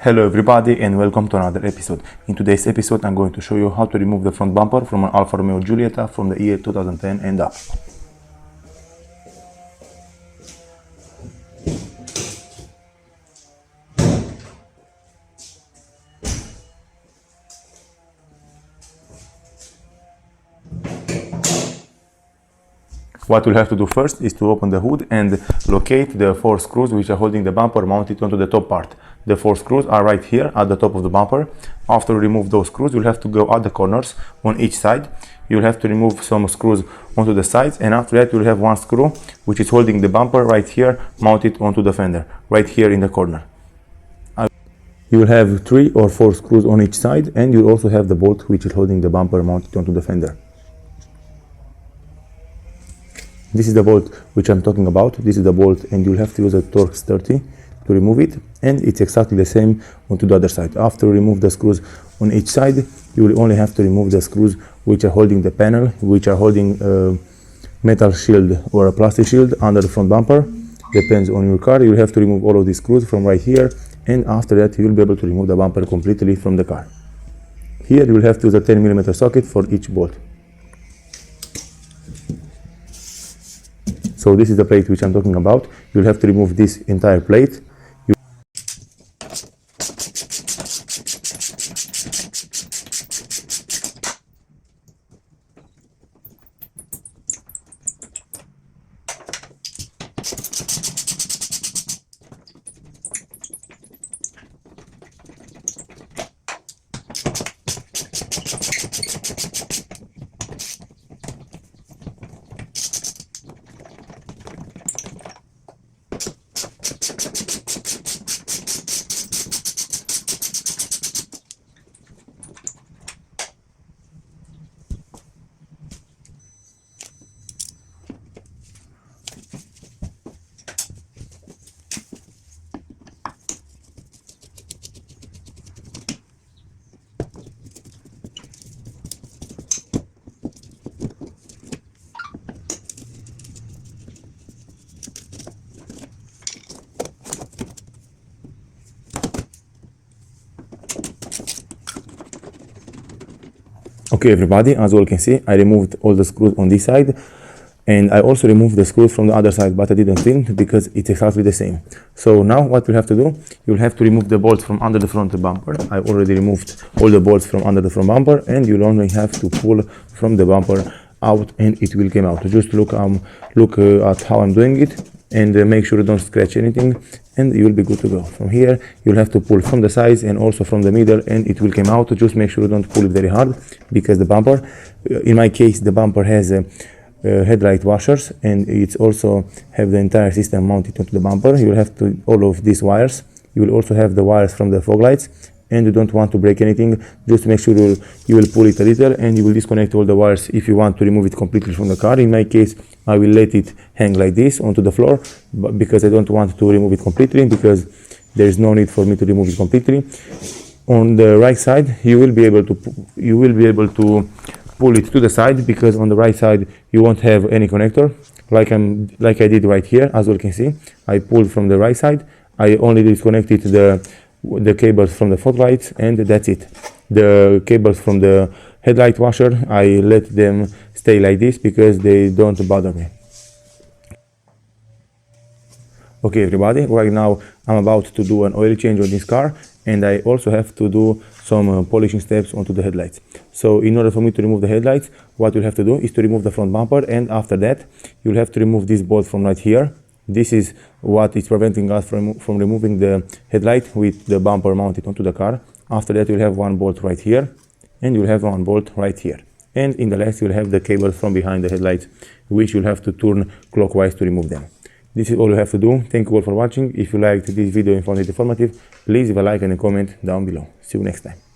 Hello everybody and welcome to another episode. In today's episode I'm going to show you how to remove the front bumper from an Alfa Romeo Giulietta from the year 2010 and up. What we'll have to do first is to open the hood and locate the 4 screws which are holding the bumper mounted onto the top part. The 4 screws are right here at the top of the bumper. After we remove those screws, you'll have to go at the corners on each side. You'll have to remove some screws onto the sides, and after that you'll have one screw which is holding the bumper right here mounted onto the fender, right here in the corner. You will have 3 or 4 screws on each side, and you'll also have the bolt which is holding the bumper mounted onto the fender. This is the bolt which I'm talking about. This is the bolt, and you'll have to use a Torx 30 to remove it, and it's exactly the same onto the other side. After you remove the screws on each side, you will only have to remove the screws which are holding the panel, which are holding a metal shield or a plastic shield under the front bumper. Depends on your car. You'll have to remove all of these screws from right here, and after that you'll be able to remove the bumper completely from the car. Here you will have to use a 10mm socket for each bolt. So this is the plate which I'm talking about. You'll have to remove this entire plate. Okay everybody, as you all can see, I removed all the screws on this side, and I also removed the screws from the other side, but I didn't film because it's exactly the same. So now what you'll have to do, you'll have to remove the bolts from under the front bumper. I already removed all the bolts from under the front bumper, and you'll only have to pull from the bumper out and it will come out. Just look at how I'm doing it, and make sure you don't scratch anything, and you'll be good to go. From here you'll have to pull from the sides and also from the middle, and it will come out. Just make sure you don't pull it very hard, because the bumper, in my case the bumper has headlight washers, and it's also have the entire system mounted onto the bumper. You'll have to all of these wires. You will also have the wires from the fog lights, and you don't want to break anything. Just make sure you will pull it a little, and you will disconnect all the wires if you want to remove it completely from the car. In my case, I will let it hang like this onto the floor, but because I don't want to remove it completely, because there is no need for me to remove it completely. On the right side, you will be able to pull it to the side, because on the right side you won't have any connector, like I did right here. As you can see, I pulled from the right side. I only disconnected the cables from the fog lights, and that's it. The cables from the headlight washer, I let them stay like this because they don't bother me. Okay everybody, right now I'm about to do an oil change on this car, and I also have to do some polishing steps onto the headlights. So in order for me to remove the headlights, what you'll have to do is to remove the front bumper, and after that you'll have to remove this bolt from right here. This is what is preventing us from removing the headlight with the bumper mounted onto the car. After that you'll have one bolt right here, and you'll have one bolt right here. And in the last you'll have the cables from behind the headlights, which you'll have to turn clockwise to remove them. This is all you have to do. Thank you all for watching. If you liked this video and found it informative, please leave a like and a comment down below. See you next time.